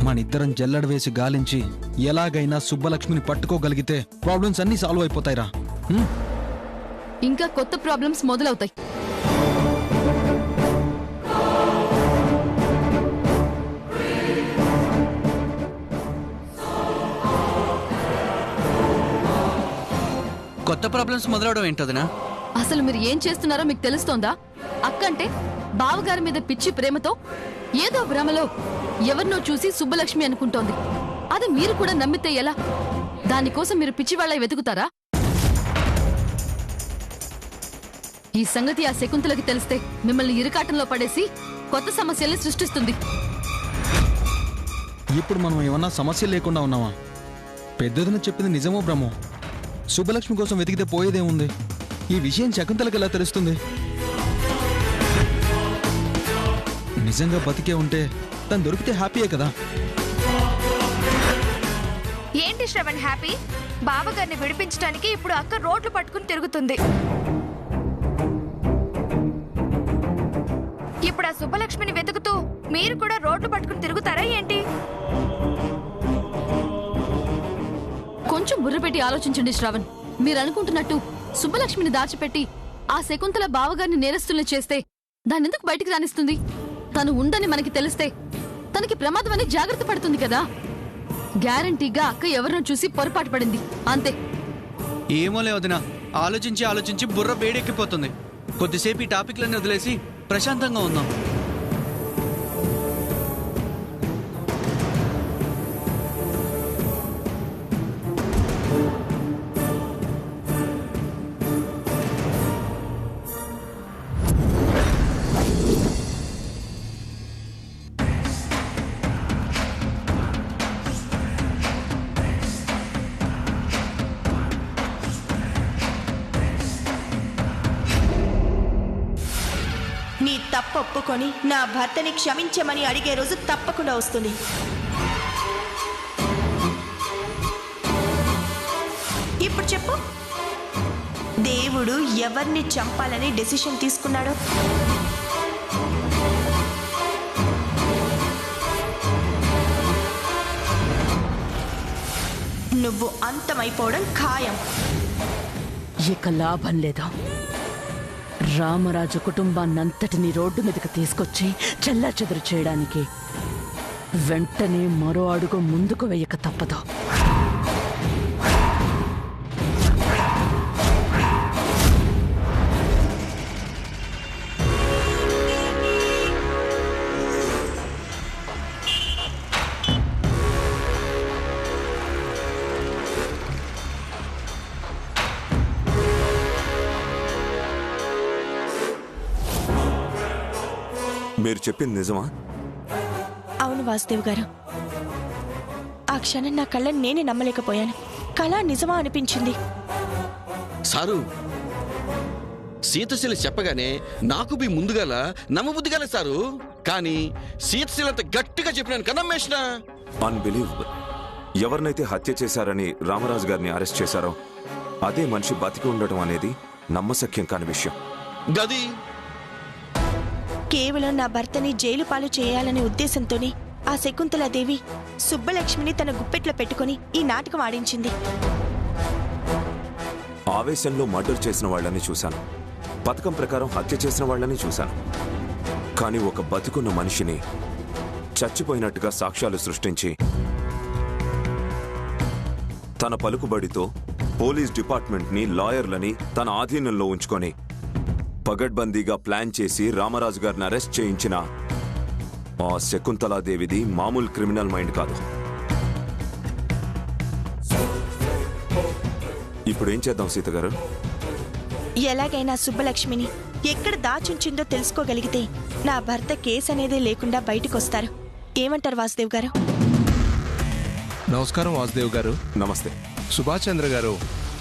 మనిద్దరం జల్లెడ వేసి గాలించి ఎలాగైనా సుబ్బలక్ష్మిని పట్టుకోగలిగితే ప్రాబ్లమ్స్ అన్నీ సాల్వ్ అయిపోతాయిరా. ఇంకా కొత్త ప్రాబ్లమ్స్ మొదలవుతాయి. కొత్త ప్రాబ్లమ్స్ మొదలవడం ఏంటదినా? అసలు మీరు ఏం చేస్తున్నారో మీకు తెలుస్తోందా? అక్కంటే బావగారి మీద పిచ్చి ప్రేమతో ఏదో భ్రమలో ఎవరినో చూసి సుబ్బలక్ష్మి అనుకుంటోంది. అది మీరు కూడా నమ్మితే ఎలా? దానికోసం మీరు పిచ్చివాళ్ళై వెతుకుతారా? ఈ సంగతి ఆ శకుంతలకి తెలిస్తే మిమ్మల్ని ఇరుకాటంలో పడేసి కొత్త సమస్యల్ని సృష్టిస్తుంది. ఇప్పుడు మనం ఏమన్నా సమస్య లేకుండా ఉన్నావా? పెద్దదిన చెప్పింది నిజమో భ్రమో? సుబ్బలక్ష్మి కోసం వెతికితే పోయేదేముంది? ఈ విషయం శకుంతలకి ఎలా తెలుస్తుంది? నిజంగా బతికే ఉంటే తను దొరికితే హ్యాపీయే కదా. ఏంటి శ్రవణ్ హ్యాపీ? బావగారిని విడిపించడానికి ఇప్పుడు అక్క రోడ్లు పట్టుకుని తిరుగుతుంది. ఇప్పుడు ఆ సుబ్బలక్ష్మిని వెతుకుతూ మీరు కూడా రోడ్లు పట్టుకుని తిరుగుతారా ఏంటి? కొంచెం బుర్ర పెట్టి ఆలోచించండి శ్రవణ్. మీరు అనుకుంటున్నట్టు సుబ్బలక్ష్మిని దాచిపెట్టి ఆ శకుంతల బావగారిని నేరస్తుల్ని చేస్తే దాన్నెందుకు బయటికి రానిస్తుంది? తను ఉందని మనకి తెలిస్తే తనకి ప్రమాదం అని జాగ్రత్త పడుతుంది కదా. గ్యారంటీగా అక్క ఎవరినో చూసి పొరపాటు పడింది అంతే. ఏమో లేవదినా, ఆలోచించి ఆలోచించి బుర్ర వేడెక్కిపోతుంది. కొద్దిసేపు ఈ టాపిక్లన్నీ వదిలేసి ప్రశాంతంగా ఉందాం. నీ తప్పు ఒప్పుకొని నా భర్తని క్షమించమని అడిగే రోజు తప్పకుండా వస్తుంది. ఇప్పుడు చెప్పు, దేవుడు ఎవరిని చంపాలని డెసిషన్ తీసుకున్నాడో? నువ్వు అంతమైపోవడం ఖాయం. ఇక లాభం లేదా. రామరాజు కుటుంబాన్నంతటినీ రోడ్డు మీదకి తీసుకొచ్చి చెల్లాచెదురు చేయడానికి వెంటనే మరో అడుగు ముందుకు వేయక తప్పదు. మీరు చెప్పింది నిజమా? అవును వాసుదేవ్ గారు. ఆ క్షణం నా కళ్ళని నేనే నమ్మలేకపోయాను. కళ నిజమా అనిపించింది. సారు, సీతశీల చెప్పగానే నాకు మీ ముందుగాల నమ్మబుద్ధిగానే సారు. కానీ సీతశీలంత గట్టిగా చెప్పినాను కనమ్మేసిన. అన్బిలీవబుల్. ఎవరినైతే హత్య చేశారని రామరాజు గారిని అరెస్ట్ చేశారో అదే మనిషి బతికి ఉండటం అనేది నమ్మశక్యం కాని విషయం. గది కేవలం నా భర్తని జైలు పాలు చేయాలనే ఉద్దేశంతోనే ఆ శకుంతలాదేవి సుబ్బలక్ష్మిని తన గుప్పెట్లో పెట్టుకుని ఈ నాటకం ఆడించింది. ఆవేశంలో మర్డర్ చేసిన వాళ్ళని చూశాను, పథకం ప్రకారం హత్య చేసిన వాళ్ళని చూశాను. కానీ ఒక బతికున్న మనిషిని చచ్చిపోయినట్టుగా సాక్ష్యాలు సృష్టించి తన పలుకుబడితో పోలీస్ డిపార్ట్మెంట్ని, లాయర్లని తన ఆధీనంలో ఉంచుకొని పగడ్బందీగా ప్లాన్ చేసి రామరాజు గారిని అరెస్ట్ చేయించిన ఆ శకుంతలాదేవిది మామూలు క్రిమినల్ మైండ్ కాదు. ఇప్పుడు ఏం చేద్దాం సీత గారు? ఎలాగైనా సుబ్బలక్ష్మిని ఎక్కడ దాచుంచిందో తెలుసుకోగలిగితే నా భర్త కేసు అనేదే లేకుండా బయటకొస్తారు. ఏమంటారు వాసుదేవ్ గారు? నమస్కారం వాసుదేవ్ గారు. నమస్తే. సుభాష్ చంద్ర గారు,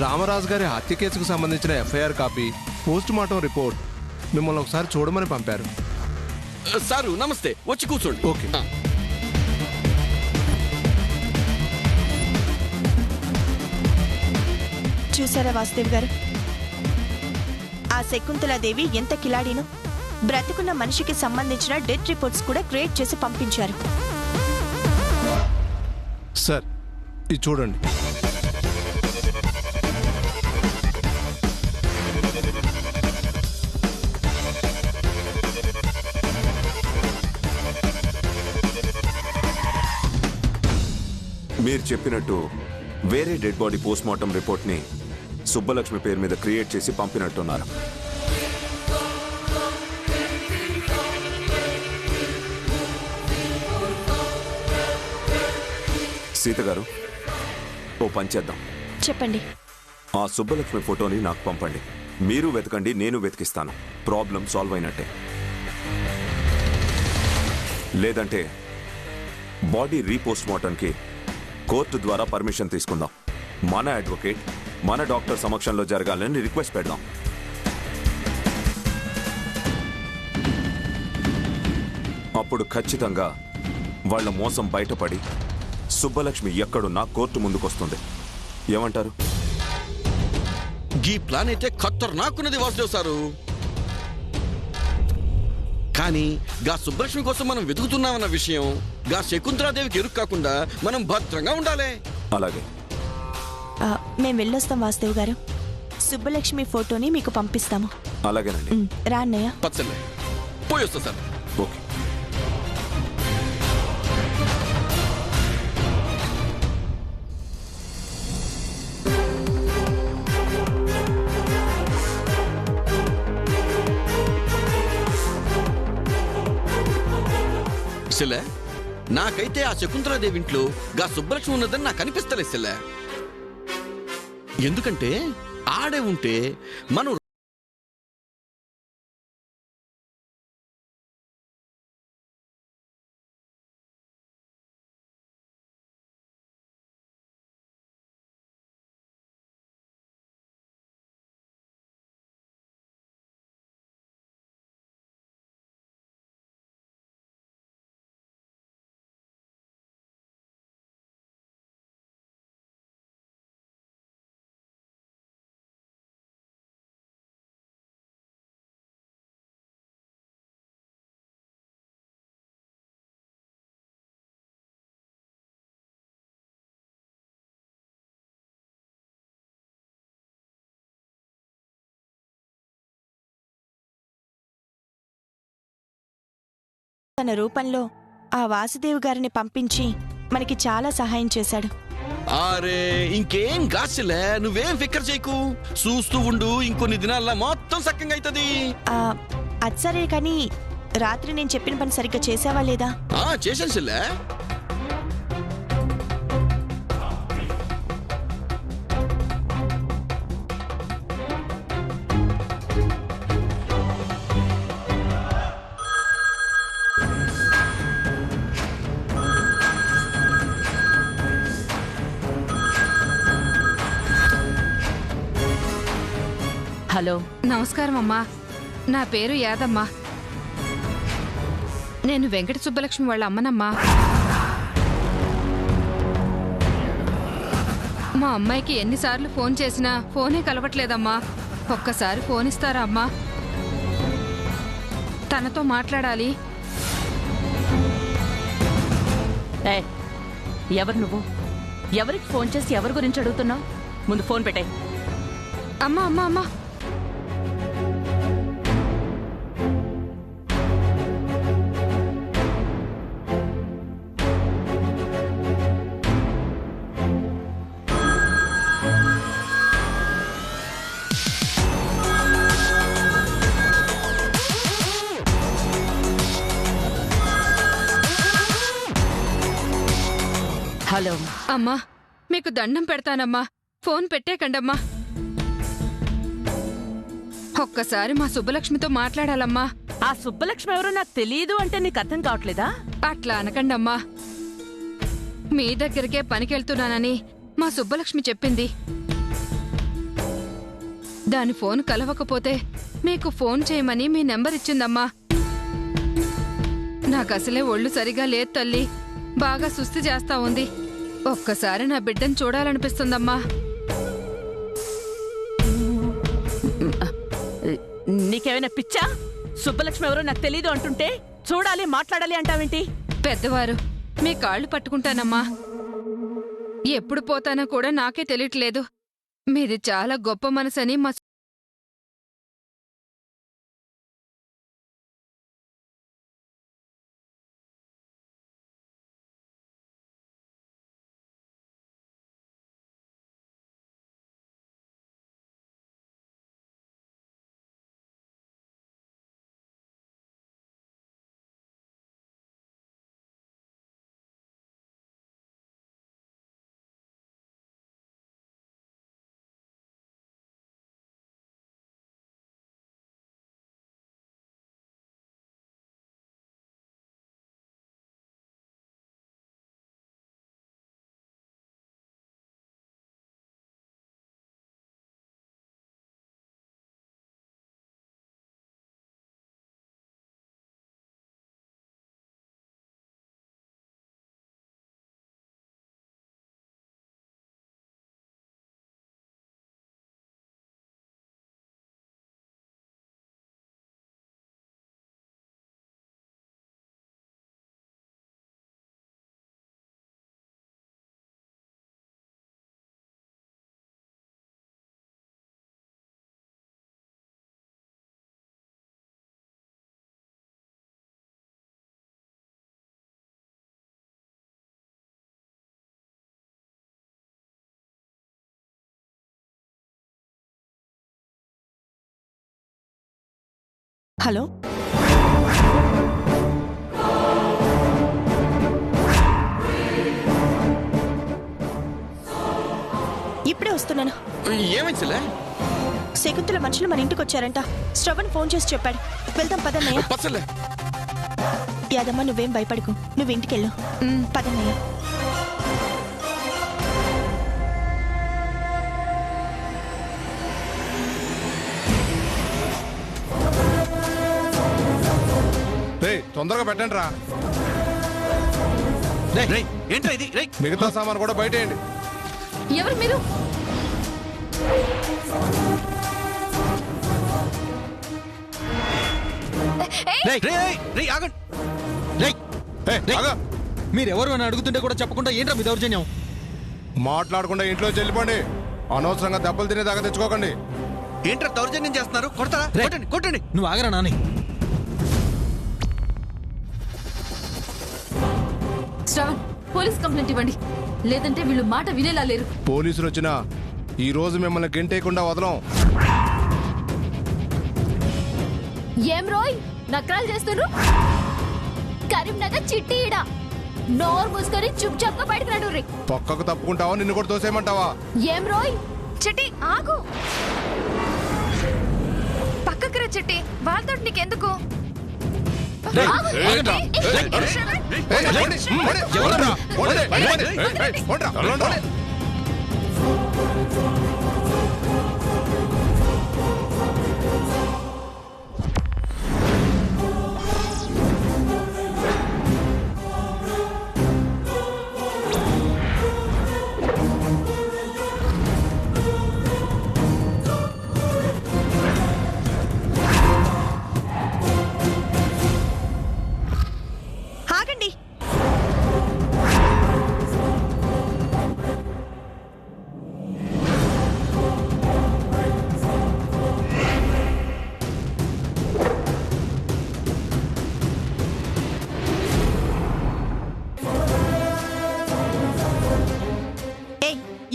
రామరాజు గారి హత్య కేసుకు సంబంధించిన FIR copy, post mortem report మిమ్మల్ని ఒకసారి చూడమని పంపారు. సారు నమస్తే, వచ్చి కూర్చోండి. ఓకే. చూసారా వాసుదేవ్ గారు, ఆ శకుంతలాదేవి ఎంత కిలాడీనో. బ్రతుకున్న మనిషికి సంబంధించిన డెత్ రిపోర్ట్స్ కూడా క్రియేట్ చేసి పంపించారు. సార్ ఇది చూడండి. మీరు చెప్పినట్టు వేరే డెడ్ బాడీ పోస్ట్మార్టం రిపోర్ట్ని సుబ్బలక్ష్మి పేరు మీద క్రియేట్ చేసి పంపినట్టున్నారు. సీత గారు, ఓ పని చేద్దాం. చెప్పండి. ఆ సుబ్బలక్ష్మి ఫోటోని నాకు పంపండి. మీరు వెతకండి, నేను వెతికిస్తాను. ప్రాబ్లం సాల్వ్ అయినట్టే. లేదంటే బాడీ రీపోస్ట్మార్టంకి కోర్టు ద్వారా పర్మిషన్ తీసుకుందాం. మన అడ్వకేట్ మన డాక్టర్ సమక్షంలో జరగాలని రిక్వెస్ట్ పెడదాం. అప్పుడు ఖచ్చితంగా వాళ్ళ మోసం బయటపడి సుబ్బలక్ష్మి ఎక్కడున్నా కోర్టు ముందుకొస్తుంది. ఏమంటారు? ఈ ప్లాన్ అయితే ఖతర్నాకున్నది వాసుదేవ్ సారు. కానీ గా సుబ్బలక్ష్మి కోసం మనం వెతుకుతున్నామన్న విషయం గా శకుంతలాదేవికి ఎరుకు కాకుండా మనం భద్రంగా ఉండాలి. అలాగే. మేము వెళ్ళొస్తాం వాసుదేవ్ గారు. సుబ్బలక్ష్మి ఫోటోని మీకు పంపిస్తాము. అలాగేనండి. రా అన్నయ్య. పచ్చలే పోయి వస్తా సార్. ఓకే. సెల్లె, నాకైతే ఆ శకుంతలాదేవి ఇంట్లో గా సుబ్బలక్ష్మి ఉన్నదని నాకు అనిపిస్తలే సెల్లె. ఎందుకంటే ఆడే ఉంటే మనం తన రూపంలో ఆ వాసుదేవ్ గారిని పంపించి మనకి చాలా సహాయం చేశాడు. అరే ఇంకేం గాసిలే, నువ్వేం ఫిక్కర్ చేయకు. చూస్తూ ఉండు, ఇంకొన్ని దినాల్లో మొత్తం సక్కంగా అవుతుంది. అది సరే, కానీ రాత్రి నేను చెప్పిన పని సరిగ్గా చేసావా లేదా? చేశాను చెల్లె. హలో, నమస్కారం అమ్మా. నా పేరు యాదమ్మ. నేను వెంకట సుబ్బలక్ష్మి వాళ్ళ అమ్మనమ్మా. మా అమ్మాయికి ఎన్నిసార్లు ఫోన్ చేసినా ఫోనే కలవట్లేదమ్మా. ఒక్కసారి ఫోన్ ఇస్తారా అమ్మా? తనతో మాట్లాడాలి. ఎవరు నువ్వు? ఎవరికి ఫోన్ చేసి ఎవరి గురించి అడుగుతున్నావు? ముందు ఫోన్ పెట్టే. అమ్మా అమ్మా అమ్మా, హలో అమ్మా, మీకు దండం పెడతానమ్మా, ఫోన్ పెట్టేకండమ్మా. ఒక్కసారి మా సుబ్బలక్ష్మితో మాట్లాడాలమ్మా. ఆ సుబ్బలక్ష్మి ఎవరో నాకు తెలియదు అంటే నీకు అర్థం కావట్లేదా? అట్లా అనకండమ్మా. మీ దగ్గరికే పనికెళ్తున్నానని మా సుబ్బలక్ష్మి చెప్పింది. దాని ఫోన్ కలవకపోతే మీకు ఫోన్ చేయమని మీ నెంబర్ ఇచ్చిందమ్మా. నాకసలే ఒళ్ళు సరిగా లేదు తల్లి, బాగా సుస్థి చేస్తా ఉంది. ఒక్కసారి నా బిడ్డను చూడాలనిపిస్తుందమ్మా. నీకేమైనా పిచ్చా? సుబ్బలక్ష్మి ఎవరో నాకు తెలీదు అంటుంటే చూడాలి మాట్లాడాలి అంటావేంటి? పెద్దవారు, మీ కాళ్ళు పట్టుకుంటానమ్మా. ఎప్పుడు పోతానో కూడా నాకే తెలియట్లేదు. మీది చాలా గొప్ప మనసని మా హలో, ఇప్పుడే వస్తున్నాను. ఏమైంది చెల్లె? శకుంతల మనుషులు మన ఇంటికి వచ్చారంట. శ్రవణ్ ఫోన్ చేసి చెప్పాడు. వెళ్దాం పదన్నయ్య. పచ్చలే యాదమ్మ, నువ్వేం భయపడకు, నువ్వు ఇంటికెళ్ళు. పదన్నయ్య. తొందరగా పెట్టండి రా. ఏంట్రా ఇది? మిగతా సామాన్ కూడా బయటేయండి. ఎవరు మీరు? మీరెవరు అని అడుగుతుంటే కూడా చెప్పకుండా ఏంట్రా మీ దౌర్జన్యం? మాట్లాడకుండా ఇంట్లో చెల్లిపోండి. అనవసరంగా దెబ్బలు తినేదాకా తెచ్చుకోకండి. ఏంట్రా దౌర్జన్యం చేస్తున్నారు? కొడతారా? కొట్టండి కొట్టండి. నువ్వు ఆగరా నాని. శ్రవణ్, పోలీస్ కంప్లైంట్ ఇవ్వండి, లేదంటే వీళ్ళు మాట వినేలా లేరు. పోలీసులు వచ్చినా ఈ రోజు మిమ్మల్ని గెంటేయకుండా వదలం. ఏం రోయ్ నకరాలు చేస్తున్నారు? కరీంనగర్ చిట్టి ఈడ. నోరు మూసుకొని చుప్ చాప్గా బయటకు రాడు రే. పక్కకు తప్పుకుంటావా? నిన్ను కూడా తోసేయమంటావా? ఏం రోయ్? చిట్టి ఆగు, పక్కకు రా చిట్టి. వాళ్ళతో నీకెందుకు?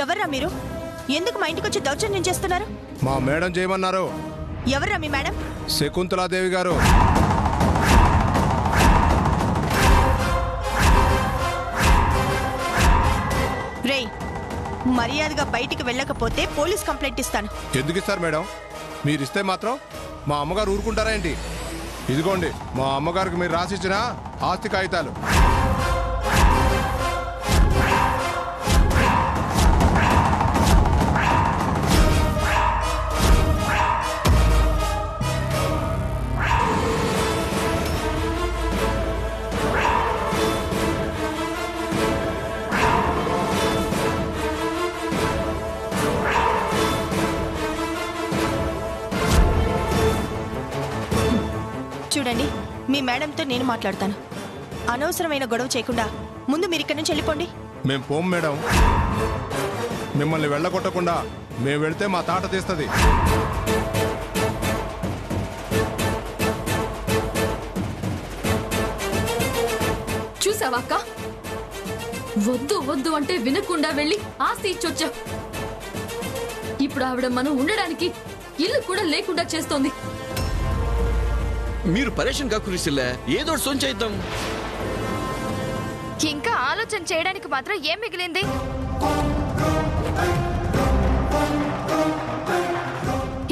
ఎవర్రా మీరు? ఎందుకు మా ఇంటికి వచ్చి దౌర్జన్యం చేస్తున్నారు? మా మేడం చేయమన్నారు. ఎవర్రా మీ మేడం? శకుంతలాదేవి గారు. రేయ్, మర్యాదగా బయటికి వెళ్ళకపోతే పోలీస్ కంప్లైంట్ ఇస్తాను. ఎందుకు ఇస్తారు మేడం? మీరిస్తే మాత్రం మా అమ్మగారు ఊరుకుంటారా ఏంటి? ఇదిగోండి మా అమ్మగారికి మీరు రాసిచ్చిన ఆస్తి కాగితాలు. చూడండి, మీ మేడంతో నేను మాట్లాడతాను. అనవసరమైన గొడవ చేయకుండా ముందు మీరు ఇక్కడి నుంచి వెళ్ళిపోండి. మేం పోం మేడం. మిమ్మల్ని వెళ్ళగొట్టకుండా మేము వెళ్తే మా తాట తీస్తుంది. చూసావా అక్క, వద్దు వద్దు అంటే వినకుండా వెళ్ళి ఆస్తి ఇచ్చొచ్చా. ఇప్పుడు ఆవిడ మనం ఉండడానికి ఇల్లు కూడా లేకుండా చేస్తోంది. మీరు పరేషన్ కాకురి సిల్ల, ఏదో సొంచేద్దాం. ఇంకా ఆలోచన చేయడానికి మాత్రం ఏం మిగిలింది?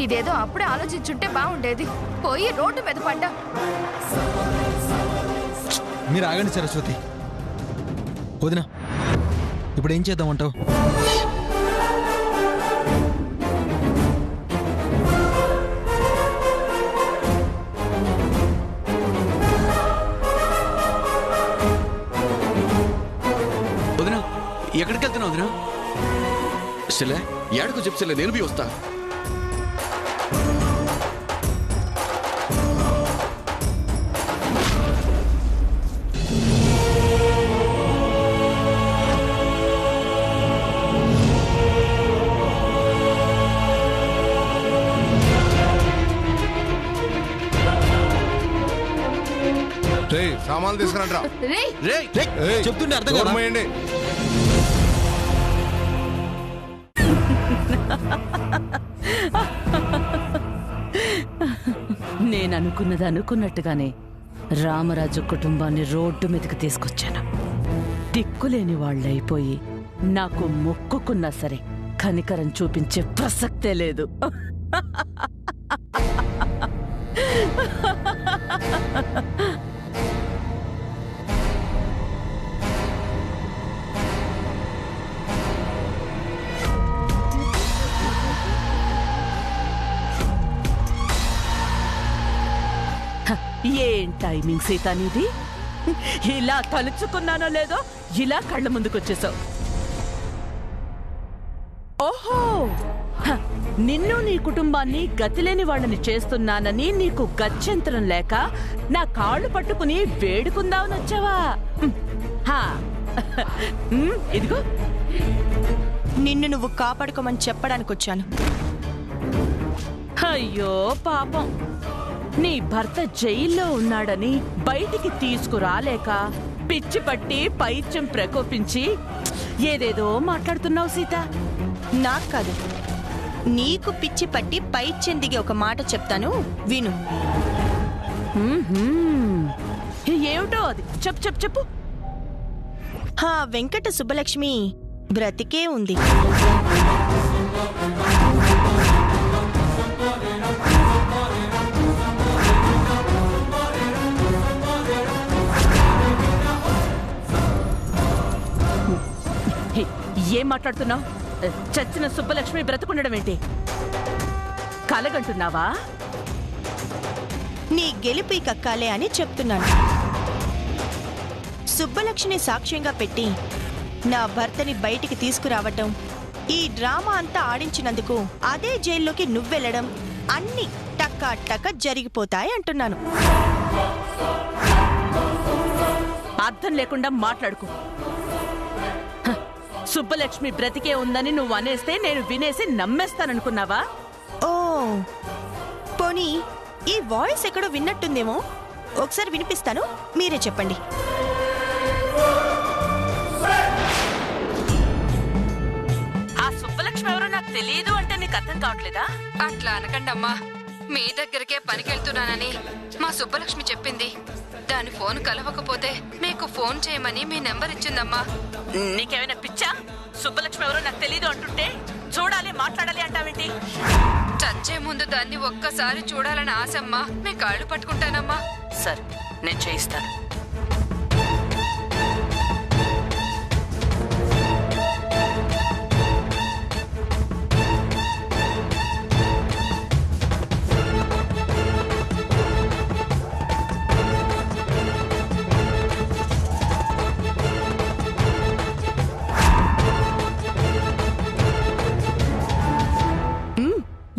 ఇదేదో అప్పుడే ఆలోచించుంటే బాగుండేది. పోయి రోడ్డు మీద పడ్డా. మీరు ఆగండి సరస్వతి. వదినా, ఇప్పుడు ఏం చేద్దామంటావు? వదినా, ఎక్కడికి వెళ్తున్నావు వదినా? సిల్ల ఏడకు చెప్సిల్ల, నేను బి వస్తా. సామాన్లు తీసుకురంట్రా. చెప్తుండే అర్థం కదా. నేను అనుకున్నది అనుకున్నట్టుగానే రామరాజు కుటుంబాన్ని రోడ్డు మీదకి తీసుకొచ్చాను. దిక్కులేని వాళ్ళైపోయి నాకు మొక్కుకున్నా సరే కనికరం చూపించే ప్రసక్తే లేదు. ఏం టైమింగ్ సీత నీది? ఇలా తలుచుకున్నానో లేదో ఇలా కళ్ళ ముందుకొచ్చేసావు. ఓహో, నిన్ను నీ కుటుంబాన్ని గతిలేని వాళ్ళని చేస్తున్నానని నీకు గత్యంతరం లేక నా కాళ్ళు పట్టుకుని వేడుకుందామని వచ్చావా? ఇదిగో నిన్ను నువ్వు కాపాడుకోమని చెప్పడానికి వచ్చాను. అయ్యో పాపం, నీ భర్త జైల్లో ఉన్నాడని బయటికి తీసుకురాలేక పిచ్చి పట్టి పైత్యం ప్రకోపించి ఏదేదో మాట్లాడుతున్నావు సీత. నాకు కాదు, నీకు పిచ్చి పట్టి పైత్యం దిగి ఒక మాట చెప్తాను, విను. ఏమిటో అది, చెప్పు చెప్పు చెప్పు. వెంకట సుబ్బలక్ష్మి బ్రతికే ఉంది. ఏం మాట్లాడుతున్నావు? చచ్చిన సుబ్బలక్ష్మి బ్రతుకుండడం ఏంటి? కలగంటున్నావా? నీ గెలిపి కక్కాలే అని చెప్తున్నాను. సుబ్బలక్ష్మిని సాక్ష్యంగా పెట్టి నా భర్తని బయటికి తీసుకురావటం, ఈ డ్రామా అంతా ఆడించినందుకు అదే జైల్లోకి నువ్వెళ్ళడం అన్నీ టక్కా టక్క జరిగిపోతాయి అంటున్నాను. అర్థం లేకుండా మాట్లాడుకో. సుబ్బలక్ష్మి బ్రతికే ఉందని నువ్వు అనేస్తే నేను వినేసి నమ్మేస్తాననుకున్నావా? ఓ పోనీ ఈ వాయిస్ ఎక్కడో విన్నట్టుందేమో, ఒకసారి వినిపిస్తాను, మీరే చెప్పండి. ఆ సుబ్బలక్ష్మి ఎవరో నాకు తెలియదు అంటే నీకు అర్థం కావట్లేదా? అట్లా అనకండి అమ్మా. మీ దగ్గరికే పనికెళ్తున్నానని మా సుబ్బలక్ష్మి చెప్పింది. దాని ఫోన్ కలవకపోతే మీకు ఫోన్ చేయమని మీ నెంబర్ ఇచ్చిందమ్మా. నీకేమైనా పిచ్చా? సుబ్బలక్ష్మి ఎవరో నాకు తెలీదు అంటుంటే చూడాలి మాట్లాడాలి అంటావేంటి? చచ్చే ముందు దాన్ని ఒక్కసారి చూడాలని ఆశమ్మా. మీ కాళ్ళు పట్టుకుంటానమ్మా. సరే, నేను చేయిస్తాను.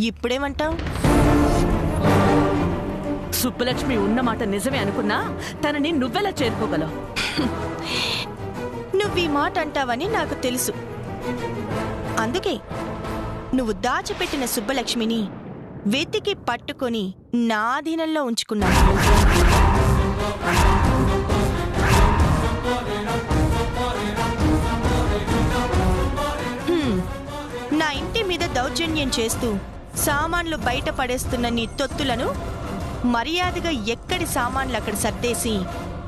ఇప్పుడేమంటావు? సుబ్బలక్ష్మి ఉన్నమాట నిజమే అనుకున్నా తనని నువ్వెలా చేరుకోగలవు? నువ్వు ఈ మాట అంటావని నాకు తెలుసు. అందుకే నువ్వు దాచిపెట్టిన సుబ్బలక్ష్మిని వెతికి పట్టుకొని నా అధీనంలో ఉంచుకున్నాను. నా ఇంటి మీద దౌర్జన్యం చేస్తూ సామాన్లు బయట పడేస్తున్న నీ తొత్తులను మర్యాదగా ఎక్కడి సామాన్లు అక్కడ సర్దేసి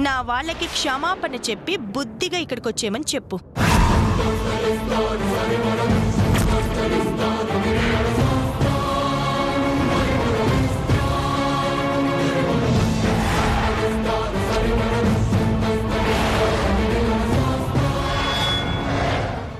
నా వాళ్ళకి క్షమాపణ చెప్పి బుద్ధిగా ఇక్కడికొచ్చేమని చెప్పు.